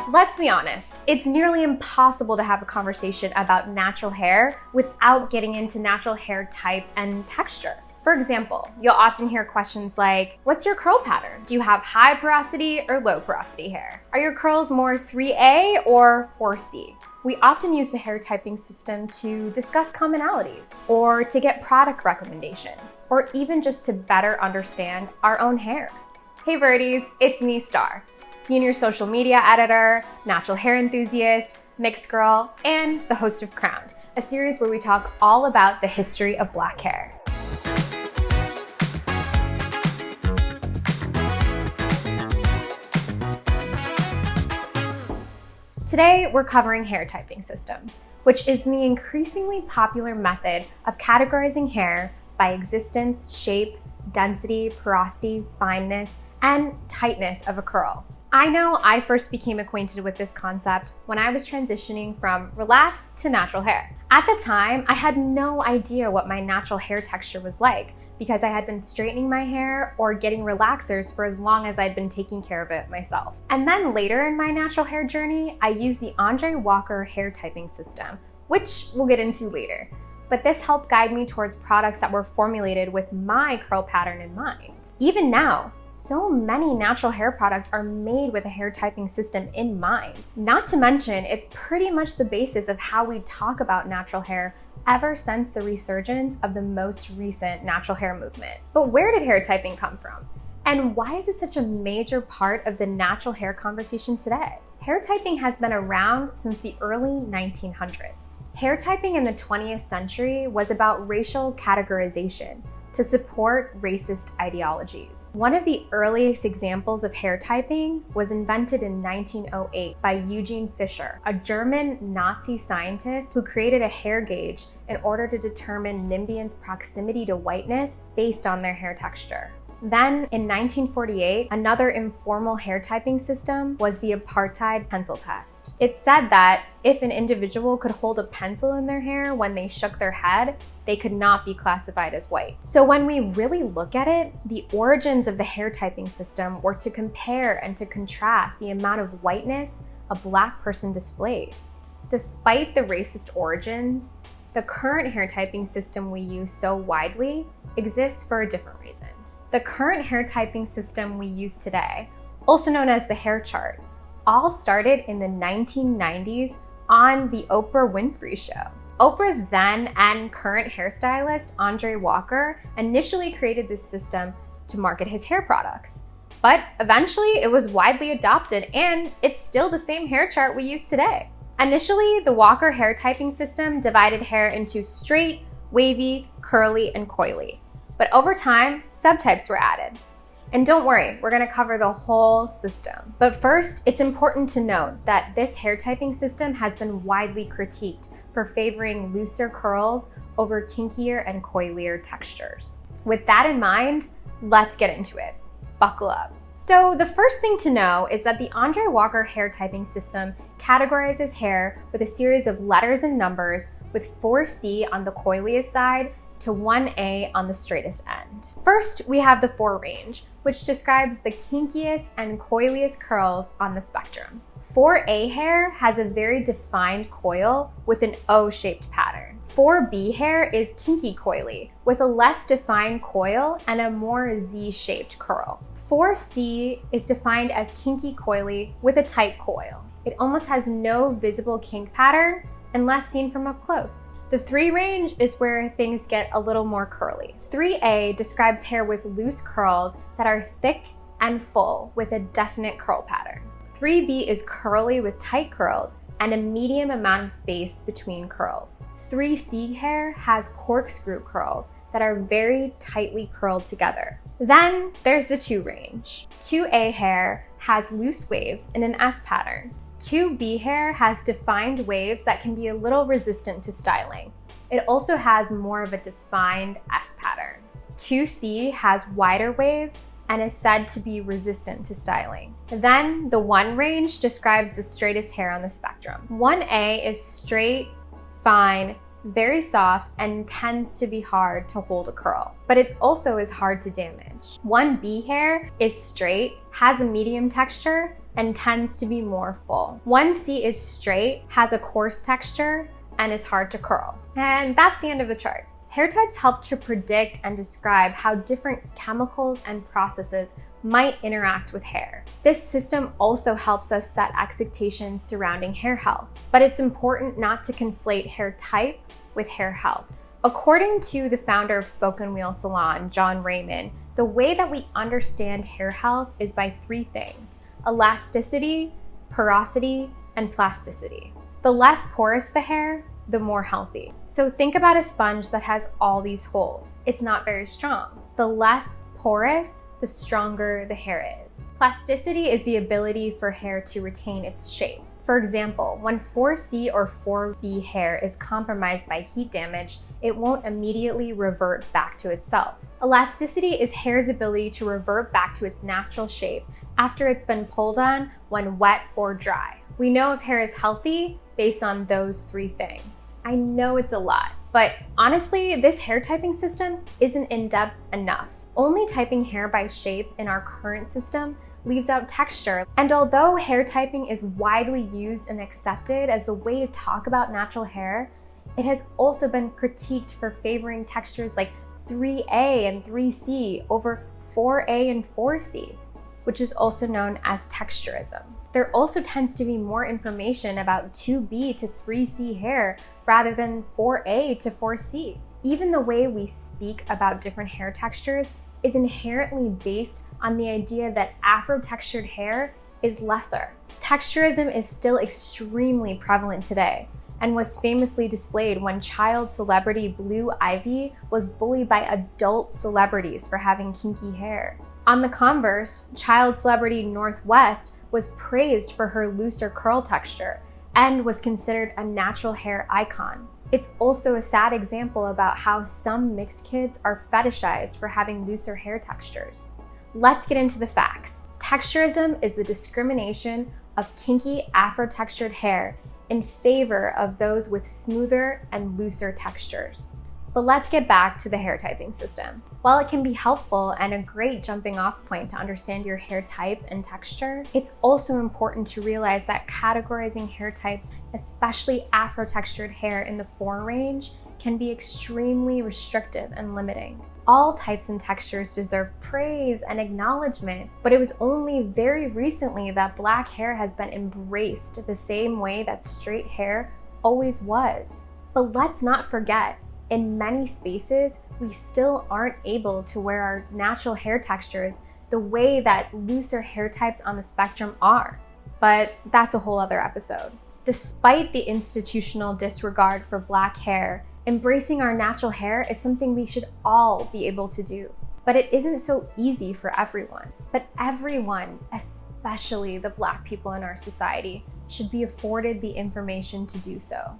Let's be honest, it's nearly impossible to have a conversation about natural hair without getting into natural hair type and texture. For example, you'll often hear questions like, what's your curl pattern? Do you have high porosity or low porosity hair? Are your curls more 3A or 4C? We often use the hair typing system to discuss commonalities, or to get product recommendations, or even just to better understand our own hair. Hey Birdies, it's me, Star, senior social media editor, natural hair enthusiast, mixed girl, and the host of Crowned, a series where we talk all about the history of black hair. Today, we're covering hair typing systems, which is the increasingly popular method of categorizing hair by existence, shape, density, porosity, fineness, and tightness of a curl. I know I first became acquainted with this concept when I was transitioning from relaxed to natural hair. At the time, I had no idea what my natural hair texture was like because I had been straightening my hair or getting relaxers for as long as I'd been taking care of it myself. And then later in my natural hair journey, I used the Andre Walker hair typing system, which we'll get into later. But this helped guide me towards products that were formulated with my curl pattern in mind. Even now, so many natural hair products are made with a hair typing system in mind. Not to mention, it's pretty much the basis of how we talk about natural hair ever since the resurgence of the most recent natural hair movement. But where did hair typing come from? And why is it such a major part of the natural hair conversation today? Hair typing has been around since the early 1900s. Hair typing in the 20th century was about racial categorization to support racist ideologies. One of the earliest examples of hair typing was invented in 1908 by Eugene Fischer, a German Nazi scientist who created a hair gauge in order to determine Nimbians' proximity to whiteness based on their hair texture. Then, in 1948, another informal hair typing system was the apartheid pencil test. It said that if an individual could hold a pencil in their hair when they shook their head, they could not be classified as white. So when we really look at it, the origins of the hair typing system were to compare and to contrast the amount of whiteness a black person displayed. Despite the racist origins, the current hair typing system we use so widely exists for a different reason. The current hair typing system we use today, also known as the hair chart, all started in the 1990s on the Oprah Winfrey Show. Oprah's then and current hairstylist, Andre Walker, initially created this system to market his hair products. But eventually it was widely adopted, and it's still the same hair chart we use today. Initially, the Walker hair typing system divided hair into straight, wavy, curly, and coily. But over time, subtypes were added. And don't worry, we're gonna cover the whole system. But first, it's important to note that this hair typing system has been widely critiqued for favoring looser curls over kinkier and coilier textures. With that in mind, let's get into it. Buckle up. So the first thing to know is that the Andre Walker hair typing system categorizes hair with a series of letters and numbers with 4C on the coiliest side to 1A on the straightest end. First, we have the 4 range, which describes the kinkiest and coiliest curls on the spectrum. 4A hair has a very defined coil with an O-shaped pattern. 4B hair is kinky coily, with a less defined coil and a more Z-shaped curl. 4C is defined as kinky coily with a tight coil. It almost has no visible kink pattern unless seen from up close. The 3 range is where things get a little more curly. 3A describes hair with loose curls that are thick and full with a definite curl pattern. 3B is curly with tight curls and a medium amount of space between curls. 3C hair has corkscrew curls that are very tightly curled together. Then there's the 2 range. 2A hair has loose waves in an S pattern. 2B hair has defined waves that can be a little resistant to styling. It also has more of a defined S pattern. 2C has wider waves and is said to be resistant to styling. Then the 1 range describes the straightest hair on the spectrum. 1A is straight, fine, very soft, and tends to be hard to hold a curl, but it also is hard to damage. 1B hair is straight, has a medium texture, and tends to be more full. 1C is straight, has a coarse texture, and is hard to curl. And that's the end of the chart. Hair types help to predict and describe how different chemicals and processes might interact with hair. This system also helps us set expectations surrounding hair health, but it's important not to conflate hair type with hair health. According to the founder of Spoken Wheel Salon, John Raymond, the way that we understand hair health is by three things: elasticity, porosity, and plasticity. The less porous the hair, the more healthy. So think about a sponge that has all these holes. It's not very strong. The less porous, the stronger the hair is. Plasticity is the ability for hair to retain its shape. For example, when 4C or 4B hair is compromised by heat damage, it won't immediately revert back to itself. Elasticity is hair's ability to revert back to its natural shape after it's been pulled on when wet or dry. We know if hair is healthy based on those three things. I know it's a lot, but honestly, this hair typing system isn't in-depth enough. Only typing hair by shape in our current system leaves out texture. And although hair typing is widely used and accepted as the way to talk about natural hair, it has also been critiqued for favoring textures like 3A and 3C over 4A and 4C, which is also known as texturism. There also tends to be more information about 2B to 3C hair rather than 4A to 4C. Even the way we speak about different hair textures is inherently based on the idea that Afro-textured hair is lesser. Texturism is still extremely prevalent today and was famously displayed when child celebrity Blue Ivy was bullied by adult celebrities for having kinky hair. On the converse, child celebrity Northwest was praised for her looser curl texture and was considered a natural hair icon. It's also a sad example about how some mixed kids are fetishized for having looser hair textures. Let's get into the facts. Texturism is the discrimination of kinky Afro-textured hair in favor of those with smoother and looser textures. But let's get back to the hair typing system. While it can be helpful and a great jumping off point to understand your hair type and texture, it's also important to realize that categorizing hair types, especially Afro-textured hair in the 4 range, can be extremely restrictive and limiting. All types and textures deserve praise and acknowledgement, but it was only very recently that black hair has been embraced the same way that straight hair always was. But let's not forget, in many spaces, we still aren't able to wear our natural hair textures the way that looser hair types on the spectrum are. But that's a whole other episode. Despite the institutional disregard for black hair, embracing our natural hair is something we should all be able to do. But it isn't so easy for everyone. But everyone, especially the black people in our society, should be afforded the information to do so.